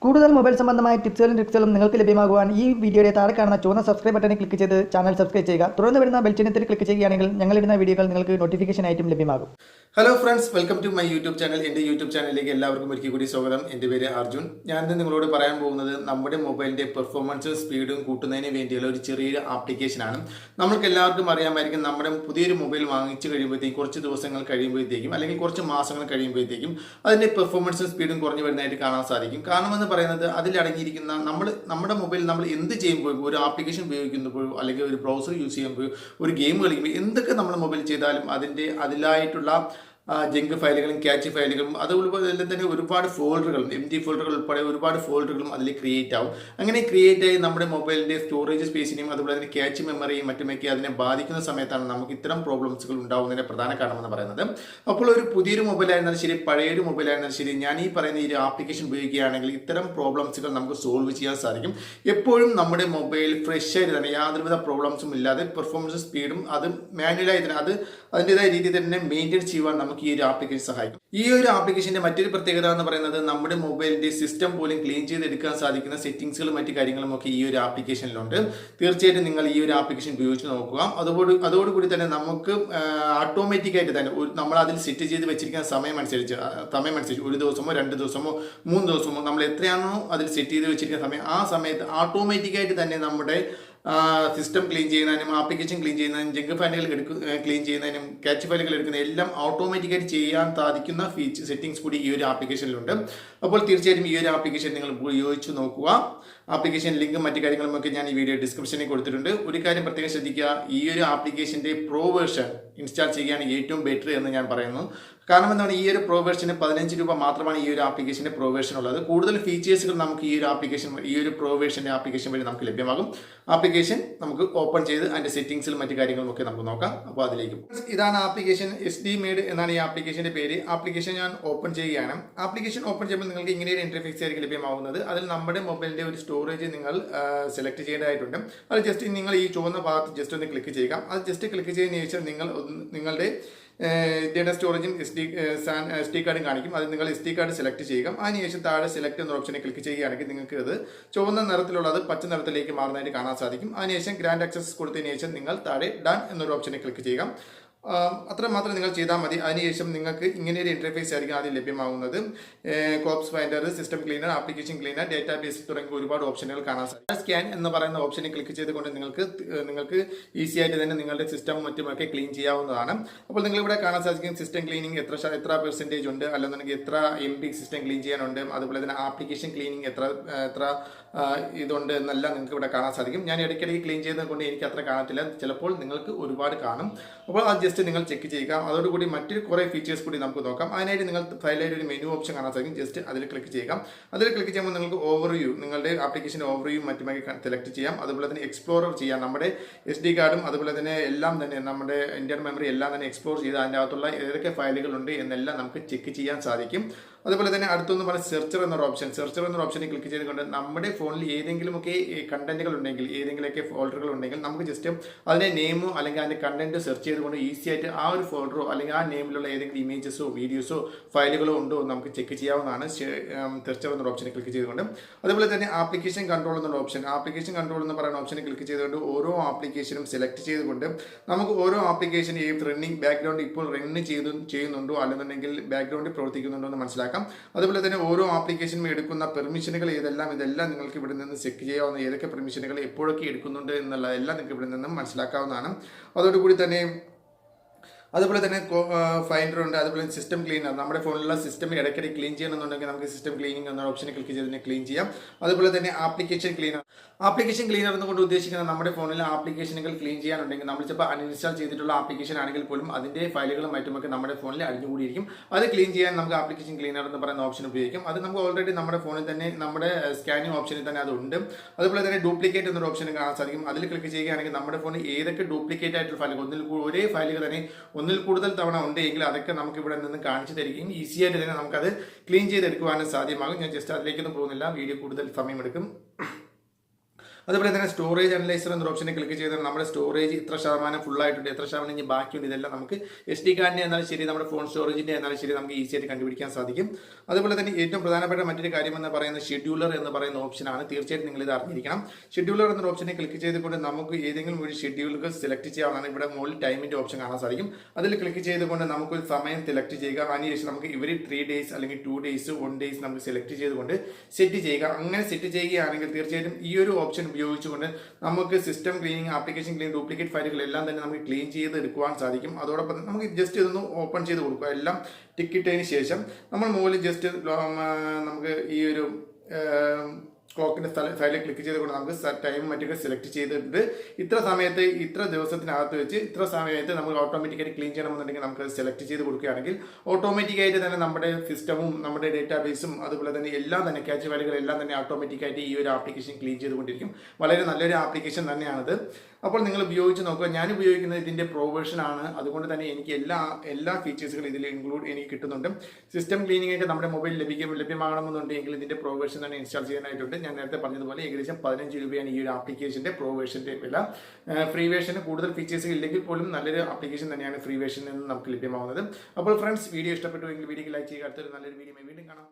കൂടുതൽ മൊബൈൽ സംബന്ധമായ ടിപ്സുകളും ട്രിക്സുകളും നിങ്ങൾക്ക് ലഭ്യമാകുവാൻ ഈ വീഡിയോയുടെ താഴെ കാണുന്ന ചുവന്ന സബ്സ്ക്രൈബ് ബട്ടണിൽ ക്ലിക്ക് ചെയ്ത് ചാനൽ സബ്സ്ക്രൈബ് ചെയ്യുക. തുടർന്ന് വരുന്ന ബെൽ ചിഹ്നത്തിൽ ക്ലിക്ക് ചെയ്യുകയാണെങ്കിൽ ഞങ്ങളിടുന്ന വീഡിയോകൾ നിങ്ങൾക്ക് നോട്ടിഫിക്കേഷൻ ആയിട്ടും ലഭ്യമാകും. Hello friends, welcome to my YouTube channel. എൻ്റെ യൂട്യൂബ് ചാനലിലേക്ക് എല്ലാവർക്കും ഒരിക്കൽ കൂടി സ്വാഗതം. എൻ്റെ പേര് അർജുൻ. ഞാനിന്ന് നിങ്ങളോട് പറയാൻ പോകുന്നത് നമ്മുടെ മൊബൈലിൻ്റെ പെർഫോമൻസും സ്പീഡും കൂട്ടുന്നതിന് വേണ്ടിയുള്ള ഒരു ചെറിയൊരു ആപ്ലിക്കേഷനാണ്. നമ്മൾക്ക് എല്ലാവർക്കും അറിയാമായിരിക്കും, നമ്മുടെ പുതിയൊരു മൊബൈൽ വാങ്ങിച്ചു കഴിയുമ്പോഴത്തേക്കും കുറച്ച് ദിവസങ്ങൾ കഴിയുമ്പോഴത്തേക്കും അല്ലെങ്കിൽ കുറച്ച് മാസങ്ങൾ കഴിയുമ്പോഴത്തേക്കും അതിൻ്റെ പെർഫോമൻസും സ്പീഡും കുറഞ്ഞു വരുന്നതായിട്ട് കാണാൻ സാധിക്കും. കാരണം എന്ന് പറയുന്നത് അതിലടങ്ങിയിരിക്കുന്ന നമ്മുടെ മൊബൈൽ നമ്മൾ എന്ത് ചെയ്യുമ്പോഴും, ഒരു ആപ്ലിക്കേഷൻ ഉപയോഗിക്കുമ്പോഴോ അല്ലെങ്കിൽ ഒരു ബ്രൗസർ യൂസ് ചെയ്യുമ്പോഴോ ഒരു ഗെയിം കളിക്കുമ്പോൾ എന്തൊക്കെ നമ്മുടെ മൊബൈൽ ചെയ്താലും അതിലായിട്ടുള്ള ജങ്ക് ഫയലുകളും ക്യാച്ച് ഫയലുകളും അതുപോലെ തന്നെ ഒരുപാട് ഫോൾഡറുകളും MD ഫോൾഡറുകൾ ഉൾപ്പെടെ ഒരുപാട് ഫോൾഡറുകളും അതിൽ ക്രിയേറ്റ് ആവും. അങ്ങനെ ക്രിയേറ്റ് ആയി നമ്മുടെ മൊബൈലിൻ്റെ സ്റ്റോറേജ് സ്പേസിനെയും അതുപോലെ തന്നെ ക്യാച്ച് മെമ്മറിയും മറ്റുമൊക്കെ അതിനെ ബാധിക്കുന്ന സമയത്താണ് നമുക്ക് ഇത്തരം പ്രോബ്ലംസുകൾ ഉണ്ടാകുന്നതിൻ്റെ പ്രധാന കാരണമെന്ന് പറയുന്നത്. അപ്പോൾ ഒരു പുതിയൊരു മൊബൈൽ ആയിരുന്നാലും ശരി, പഴയൊരു മൊബൈൽ ആയിരുന്നാലും ശരി, ഞാൻ ഈ പറയുന്ന ഈ ആപ്ലിക്കേഷൻ ഉപയോഗിക്കുകയാണെങ്കിൽ ഇത്തരം പ്രോബ്ലംസുകൾ നമുക്ക് സോൾവ് ചെയ്യാൻ സാധിക്കും. എപ്പോഴും നമ്മുടെ മൊബൈൽ ഫ്രഷ് ആയിട്ട് തന്നെ യാതൊരുവിധ പ്രോബ്ലംസും ഇല്ലാതെ പെർഫോമൻസ് സ്പീഡും അത് മാനുവലായി തന്നെ അതിൻ്റെതായ രീതിയിൽ തന്നെ മെയിൻറ്റെയിൻ ചെയ്യുവാൻ നമുക്ക് ഈ ഒരു ആപ്ലിക്കേഷൻ സഹായിക്കും. ഈ ഒരു ആപ്ലിക്കേഷന്റെ മറ്റൊരു പ്രത്യേകത എന്ന് പറയുന്നത് നമ്മുടെ മൊബൈലിന്റെ സിസ്റ്റം പോലും ക്ലീൻ ചെയ്തെടുക്കാൻ സാധിക്കുന്ന സെറ്റിംഗ്സുകളും മറ്റു കാര്യങ്ങളും ഒക്കെ ഈ ഒരു ആപ്ലിക്കേഷനിലുണ്ട്. തീർച്ചയായിട്ടും നിങ്ങൾ ഈ ഒരു ആപ്ലിക്കേഷൻ ഉപയോഗിച്ച് നോക്കുക. അതോടുകൂടി തന്നെ നമുക്ക് ഓട്ടോമാറ്റിക്കായിട്ട് തന്നെ നമ്മൾ അതിൽ സെറ്റ് ചെയ്ത് വെച്ചിരിക്കുന്ന സമയമനുസരിച്ച് 1 ദിവസമോ 2 ദിവസമോ 3 ദിവസമോ നമ്മൾ എത്രയാണോ അതിൽ സെറ്റ് ചെയ്ത് വെച്ചിരിക്കുന്ന സമയം, ആ സമയത്ത് ഓട്ടോമാറ്റിക്കായിട്ട് തന്നെ നമ്മുടെ സിസ്റ്റം ക്ലീൻ ചെയ്യുന്നതിനും ആപ്ലിക്കേഷൻ ക്ലീൻ ചെയ്യുന്നതിനും ജങ്ക് ഫയലുകൾ ക്ലീൻ ചെയ്യുന്നതിനും ക്യാച്ച് ഫയലുകൾ എടുക്കുന്നതിനും എല്ലാം ഓട്ടോമാറ്റിക്കായിട്ട് ചെയ്യാൻ സാധിക്കുന്ന സെറ്റിംഗ്സ് കൂടി ഈ ഒരു ആപ്ലിക്കേഷനിലുണ്ട്. അപ്പോൾ തീർച്ചയായിട്ടും ഈ ഒരു ആപ്ലിക്കേഷൻ നിങ്ങൾ ഉപയോഗിച്ച് നോക്കുക. ആപ്ലിക്കേഷൻ ലിങ്കും മറ്റു കാര്യങ്ങളും ഒക്കെ ഞാൻ ഈ വീഡിയോ ഡിസ്ക്രിപ്ഷനിൽ കൊടുത്തിട്ടുണ്ട്. ഒരു കാര്യം പ്രത്യേകം ശ്രദ്ധിക്കുക, ഈ ഒരു ആപ്ലിക്കേഷൻ്റെ പ്രോ വേർഷൻ ഇൻസ്റ്റാൾ ചെയ്യുകയാണ് ഏറ്റവും ബെറ്റർ എന്ന് ഞാൻ പറയുന്നു. കാരണം എന്താണ്, ഈ ഒരു പ്രോ വേർഷന് 15 രൂപ മാത്രമാണ് ഈ ഒരു ആപ്ലിക്കേഷൻ്റെ പ്രോ വേർഷൻ ഉള്ളത്. കൂടുതൽ ഫീച്ചേഴ്സുകൾ നമുക്ക് ഈ ഒരു പ്രോ വേർഷൻ്റെ ആപ്ലിക്കേഷൻ വഴി നമുക്ക് ലഭ്യമാകും. ആപ്ലിക്കേഷൻ നമുക്ക് ഓപ്പൺ ചെയ്ത് അതിൻ്റെ സെറ്റിംഗ്സിലും മറ്റു കാര്യങ്ങളും ഒക്കെ നമുക്ക് നോക്കാം. അപ്പോൾ അതിലേക്ക് ഇതാണ് ആപ്ലിക്കേഷൻ. SD Made എന്നാണ് ഈ ആപ്ലിക്കേഷൻ്റെ പേര്. ആപ്ലിക്കേഷൻ ഞാൻ ഓപ്പൺ ചെയ്യുകയാണ്. ആപ്ലിക്കേഷൻ ഓപ്പൺ ചെയ്യുമ്പോൾ നിങ്ങൾക്ക് ഇങ്ങനെ ഒരു ഇന്റർഫേസ് ആയിരിക്കും ലഭ്യമാവുന്നത്. അതിൽ നമ്മുടെ മൊബൈലിൻ്റെ ഒരു സ്റ്റോറേജ് നിങ്ങൾ സെലക്ട് ചെയ്യേണ്ടതായിട്ടുണ്ട്. അത് ജസ്റ്റ് നിങ്ങൾ ഈ ചുവന്ന ഭാഗത്ത് ജസ്റ്റ് ഒന്ന് ക്ലിക്ക് ചെയ്യുക. അത് ജസ്റ്റ് ക്ലിക്ക് ചെയ്തതിന് ശേഷം നിങ്ങളുടെ ഡേറ്റ സ്റ്റോറേജും SD കാർഡും കാണിക്കും. അത് നിങ്ങൾ SD കാർഡ് സെലക്ട് ചെയ്യുക. അതിനുശേഷം താഴെ സെലക്ട് എന്ന ഓപ്ഷനെ ക്ലിക്ക് ചെയ്യുകയാണെങ്കിൽ നിങ്ങൾക്ക് അത് ചുവന്ന നിറത്തിലുള്ളത് പച്ച നിറത്തിലേക്ക് മാറുന്നതായിട്ട് കാണാൻ സാധിക്കും. അതിനുശേഷം ഗ്രാൻഡ് ആക്സസ് കൊടുത്തതിന് ശേഷം നിങ്ങൾ താഴെ ഡൺ എന്നൊരു ഓപ്ഷനെ ക്ലിക്ക് ചെയ്യുക. അത്രമാത്രം നിങ്ങൾ ചെയ്താൽ മതി. അതിനുശേഷം നിങ്ങൾക്ക് ഇങ്ങനെ ഒരു ഇന്റർഫേസ് ആയിരിക്കും ആദ്യം ലഭ്യമാകുന്നത്. Corps finder, system cleaner, application cleaner, database തുടങ്ങിയ ഒരുപാട് ഓപ്ഷനുകൾ കാണാൻ സാധിക്കും. സ്കാൻ എന്ന് പറയുന്ന ഓപ്ഷനെ ക്ലിക്ക് ചെയ്തുകൊണ്ട് നിങ്ങൾക്ക് ഈസി ആയിട്ട് തന്നെ നിങ്ങളുടെ സിസ്റ്റം മറ്റുമൊക്കെ ക്ലീൻ ചെയ്യാവുന്നതാണ്. അപ്പോൾ നിങ്ങളിവിടെ കാണാൻ സാധിക്കും സിസ്റ്റം ക്ലീനിങ് എത്ര പെർസെൻറ്റേജ് ഉണ്ട്, അല്ലെന്നുണ്ടെങ്കിൽ എത്ര MB സിസ്റ്റം ക്ലീൻ ചെയ്യാനുണ്ട്, അതുപോലെ തന്നെ ആപ്ലിക്കേഷൻ ക്ലീനിങ് എത്ര ഇതുണ്ട് എന്നെല്ലാം നിങ്ങൾക്ക് ഇവിടെ കാണാൻ സാധിക്കും. ഞാൻ ഇടയ്ക്കിടയ്ക്ക് ക്ലീൻ ചെയ്യുന്നത് കൊണ്ട് എനിക്ക് അത്ര കാണത്തില്ല, ചിലപ്പോൾ നിങ്ങൾക്ക് ഒരുപാട് കാണും. അപ്പോൾ അത് ജസ്റ്റ് നിങ്ങൾ ചെക്ക് ചെയ്യുക. അതോടുകൂടി മറ്റൊരു കുറേ ഫീച്ചേഴ്സ് കൂടി നമുക്ക് നോക്കാം. അതിനായിട്ട് നിങ്ങൾ ഫയലിൽ ഒരു മെനു ഓപ്ഷൻ കാണാൻ സാധിക്കും. ജസ്റ്റ് അതിൽ ക്ലിക്ക് ചെയ്യുക. അതിൽ ക്ലിക്ക് ചെയ്യുമ്പോൾ നിങ്ങൾക്ക് ഓവർവ്യൂ, നിങ്ങളുടെ ആപ്ലിക്കേഷൻ്റെ ഓവർവ്യൂ മറ്റുമായി സെലക്ട് ചെയ്യാം. അതുപോലെ തന്നെ എക്സ്പ്ലോറർ ചെയ്യാം. നമ്മുടെ SD കാർഡും അതുപോലെ തന്നെ എല്ലാം തന്നെ നമ്മുടെ ഇന്റർ മെമ്മറി എല്ലാം തന്നെ എക്സ്പ്ലോർ ചെയ്ത് അതിൻ്റെ അകത്തുള്ള ഏതൊക്കെ ഫയലുകളുണ്ട് എന്നെല്ലാം നമുക്ക് ചെക്ക് ചെയ്യാൻ സാധിക്കും. അതുപോലെ തന്നെ അടുത്തൊന്ന് പറഞ്ഞ സെർച്ചർ എന്നൊരു ഓപ്ഷനിൽ ക്ലിക്ക് ചെയ്തുകൊണ്ട് നമ്മുടെ ഫോണിൽ ഏതെങ്കിലുമൊക്കെ കണ്ടന്റുകൾ ഉണ്ടെങ്കിൽ, ഏതെങ്കിലുമൊക്കെ ഫോൾഡറുകൾ ഉണ്ടെങ്കിൽ നമുക്ക് ജസ്റ്റ് അതിൻ്റെ നെയിമോ അല്ലെങ്കിൽ അതിൻ്റെ കണ്ടന്റ് സെർച്ച് ചെയ്തുകൊണ്ട് ഈസി ആയിട്ട് ആ ഒരു ഫോൾഡറോ അല്ലെങ്കിൽ ആ നെയിമിലുള്ള ഏതെങ്കിലും ഇമേജസോ വീഡിയോസോ ഫയലുകളോ ഉണ്ടോ നമുക്ക് ചെക്ക് ചെയ്യാവുന്നതാണ് സെർച്ചർ എന്നൊരു ഓപ്ഷനിൽ ക്ലിക്ക് ചെയ്തുകൊണ്ട്. അതുപോലെ തന്നെ ആപ്ലിക്കേഷൻ കൺട്രോൾ എന്ന് പറയുന്ന ഓപ്ഷനിൽ ക്ലിക്ക് ചെയ്തുകൊണ്ട് ഓരോ ആപ്ലിക്കേഷനും സെലക്ട് ചെയ്തുകൊണ്ട് നമുക്ക് ഓരോ ആപ്ലിക്കേഷൻ റണ്ണിങ് ബാക്ക്ഗ്രൗണ്ട് ഇപ്പോൾ റണ്ണ് ചെയ്യുന്നുണ്ടോ അല്ലെന്നുണ്ടെങ്കിൽ ബാക്ക്ഗ്രൗണ്ടിൽ പ്രവർത്തിക്കുന്നുണ്ടോ എന്ന് മനസ്സിലാക്കാം. അതുപോലെ തന്നെ ഓരോ ആപ്ലിക്കേഷനും എടുക്കുന്ന പെർമിഷനുകൾ ഇതെല്ലാം നിങ്ങൾക്ക് ഇവിടെ നിന്ന് ചെക്ക് ചെയ്യാവുന്ന, ഏതൊക്കെ പെർമിഷനുകൾ എപ്പോഴൊക്കെ എടുക്കുന്നുണ്ട് എന്നുള്ളതെല്ലാം നിങ്ങൾക്ക് ഇവിടെ നിന്നും മനസ്സിലാക്കാവുന്നതാണ്. അതോടുകൂടി തന്നെ അതുപോലെ തന്നെ ഫൈൻഡർ ഉണ്ട്. അതുപോലെ സിസ്റ്റം ക്ലീനർ, നമ്മുടെ ഫോണിലുള്ള സിസ്റ്റം ഇടയ്ക്കിടെ ക്ലീൻ ചെയ്യണമെന്നുണ്ടെങ്കിൽ നമുക്ക് സിസ്റ്റം ക്ലീനിങ് എന്ന ഓപ്ഷനെ ക്ലിക്ക് ചെയ്ത് ക്ലീൻ ചെയ്യാം. അതുപോലെ തന്നെ ആപ്ലിക്കേഷൻ ക്ലീനർ എന്നുകൊണ്ട് ഉദ്ദേശിക്കുന്നത് നമ്മുടെ ഫോണിൽ ആപ്ലിക്കേഷനുകൾ ക്ലീൻ ചെയ്യാനുണ്ടെങ്കിൽ നമ്മൾ ചിലപ്പോൾ അൺഇൻസ്റ്റാൾ ചെയ്തിട്ടുള്ള ആപ്ലിക്കേഷൻ ആണെങ്കിൽ പോലും അതിൻ്റെ ഫയലുകളും മറ്റുമൊക്കെ നമ്മുടെ ഫോണിൽ അടിഞ്ഞുകൂടിയിരിക്കും. അത് ക്ലീൻ ചെയ്യാൻ നമുക്ക് ആപ്ലിക്കേഷൻ ക്ലീനർ എന്ന് പറയുന്ന ഓപ്ഷൻ ഉപയോഗിക്കും. അത് നമുക്ക് ഓൾറെഡി നമ്മുടെ ഫോണിൽ തന്നെ നമ്മുടെ സ്കാനിങ് ഓപ്ഷനിൽ തന്നെ അതുണ്ട്. അതുപോലെ തന്നെ ഡ്യൂപ്ലിക്കേറ്റ് എന്നൊരു ഓപ്ഷൻ കാണാൻ സാധിക്കും. അതിൽ ക്ലിക്ക് ചെയ്യുകയാണെങ്കിൽ നമ്മുടെ ഫോണിൽ ഏതൊക്കെ ഡ്യൂപ്ലിക്കേറ്റ് ആയിട്ടുള്ള ഫയലുകൾ, ഒരേ ഫയലുകൾ തന്നെ ഒന്നിൽ കൂടുതൽ തവണ ഉണ്ടെങ്കിൽ അതൊക്കെ നമുക്ക് ഇവിടെ നിന്ന് കാണിച്ചു തരികയും ഈസി ആയിട്ട് തന്നെ നമുക്കത് ക്ലീൻ ചെയ്തെടുക്കുവാനും സാധ്യമാകും. ഞാൻ ജസ്റ്റ് അതിലേക്കൊന്നും പോകുന്നില്ല, വീഡിയോ കൂടുതൽ സമയമെടുക്കും. അതുപോലെ തന്നെ സ്റ്റോറേജ് അനലൈസർ എന്ന ഓപ്ഷനെ ക്ലിക്ക് ചെയ്താൽ നമ്മുടെ സ്റ്റോറേജ് ഇത്ര ശതമാനം ഫുൾ ആയിട്ടുണ്ട്, എത്ര ശതമാനം ഇനി ബാക്കിയുണ്ട്, ഇതെല്ലാം നമുക്ക് SD കാർഡിൻ്റെ എന്നാലും ശരി, നമ്മുടെ ഫോൺ സ്റ്റോറേജിൻ്റെ എന്നാലും ശരി നമുക്ക് ഈസി ആയിട്ട് കണ്ടുപിടിക്കാൻ സാധിക്കും. അതുപോലെ തന്നെ ഏറ്റവും പ്രധാനപ്പെട്ട മറ്റൊരു കാര്യം എന്ന് പറയുന്നത് ഷെഡ്യൂളർ എന്ന് പറയുന്ന ഓപ്ഷനാണ്. തീർച്ചയായിട്ടും നിങ്ങൾ ഇത് അറിഞ്ഞിരിക്കണം. ഷെഡ്യൂളർ എന്ന ഓപ്ഷനെ ക്ലിക്ക് ചെയ്തുകൊണ്ട് നമുക്ക് ഏതെങ്കിലും ഒരു ഷെഡ്യൂളുകൾ സെലക്ട് ചെയ്യാവുന്നതാണ്. ഇവിടെ മുകളിൽ ടൈമിന്റെ ഓപ്ഷൻ കാണാൻ സാധിക്കും. അതിൽ ക്ലിക്ക് ചെയ്തുകൊണ്ട് നമുക്കൊരു സമയം സെലക്ട് ചെയ്യുക. അതിനുശേഷം നമുക്ക് ഇവർ 3 days അല്ലെങ്കിൽ 2 days 1 days നമുക്ക് സെലക്ട് ചെയ്തുകൊണ്ട് സെറ്റ് ചെയ്യുക. അങ്ങനെ സെറ്റ് ചെയ്യുകയാണെങ്കിൽ തീർച്ചയായിട്ടും ഈ ഒരു ഓപ്ഷൻ ഉപയോഗിച്ചുകൊണ്ട് നമുക്ക് system cleaning, application cleaning, duplicate ഫയലുകൾ എല്ലാം തന്നെ നമുക്ക് ക്ലീൻ ചെയ്ത് എടുക്കുവാൻ സാധിക്കും. അതോടൊപ്പം നമുക്ക് ജസ്റ്റ് ഇതൊന്ന് ഓപ്പൺ ചെയ്ത് കൊടുക്കുക. എല്ലാം ടിക്കിട്ടതിന് ശേഷം നമ്മൾ മുകളിൽ ജസ്റ്റ് നമുക്ക് ഈ ഒരു ക്ലോക്കിന്റെ ഫയലിൽ ക്ലിക്ക് ചെയ്തുകൊണ്ട് നമുക്ക് ടൈം മറ്റൊക്കെ സെലക്ട് ചെയ്തിട്ട് ഇത്ര സമയത്ത് ഇത്ര ദിവസത്തിനകത്ത് വെച്ച് ഇത്ര സമയത്ത് നമുക്ക് ഓട്ടോമാറ്റിക്കായിട്ട് ക്ലീൻ ചെയ്യണമെന്നുണ്ടെങ്കിൽ നമുക്ക് സെലക്ട് ചെയ്ത് കൊടുക്കുകയാണെങ്കിൽ ഓട്ടോമാറ്റിക്കായിട്ട് തന്നെ നമ്മുടെ സിസ്റ്റമും നമ്മുടെ ഡേറ്റാബേസും അതുപോലെ തന്നെ എല്ലാം തന്നെ ക്യാച്ച് ഫയലുകളെല്ലാം തന്നെ ഓട്ടോമാറ്റിക്കായിട്ട് ഈ ഒരു ആപ്ലിക്കേഷൻ ക്ലീൻ ചെയ്തുകൊണ്ടിരിക്കും. വളരെ നല്ലൊരു ആപ്ലിക്കേഷൻ തന്നെയാണിത്. അപ്പോൾ നിങ്ങൾ ഉപയോഗിച്ച് നോക്കുക. ഞാൻ ഉപയോഗിക്കുന്നത് ഇതിന്റെ പ്രോ വേർഷൻ ആണ്. അതുകൊണ്ട് തന്നെ എനിക്ക് എല്ലാ ഫീച്ചേഴ്സുകളും ഇതിൽ എനിക്ക് കിട്ടുന്നുണ്ട്. സിസ്റ്റം ക്ലീനിങ് ആയിട്ട് നമ്മുടെ മൊബൈൽ ലഭ്യമാകണമെന്നുണ്ടെങ്കിൽ ഇതിന്റെ പ്രോ വേർഷൻ തന്നെ ഇൻസ്റ്റാൾ ചെയ്യാനായിട്ടുണ്ട്. ഞാൻ നേരത്തെ പറഞ്ഞതുപോലെ ഏകദേശം 15 രൂപയാണ് ഈ ഒരു ആപ്ലിക്കേഷന്റെ പ്രോ വേർഷന്റെ വില. ഫ്രീ വേർഷന് കൂടുതൽ ഫീച്ചേഴ്സ് ഇല്ലെങ്കിൽ പോലും നല്ലൊരു ആപ്ലിക്കേഷൻ തന്നെയാണ് ഫ്രീ വേർഷനിൽ നിന്ന് നമുക്ക് ലഭ്യമാവുന്നത്. അപ്പോൾ ഫ്രണ്ട്സ്, വീഡിയോ ഇഷ്ടപ്പെട്ടുവെങ്കിൽ വീഡിയോക്ക് ലൈക്ക് ചെയ്യുക. അടുത്തൊരു നല്ലൊരു വീഡിയോ വീണ്ടും കാണാം.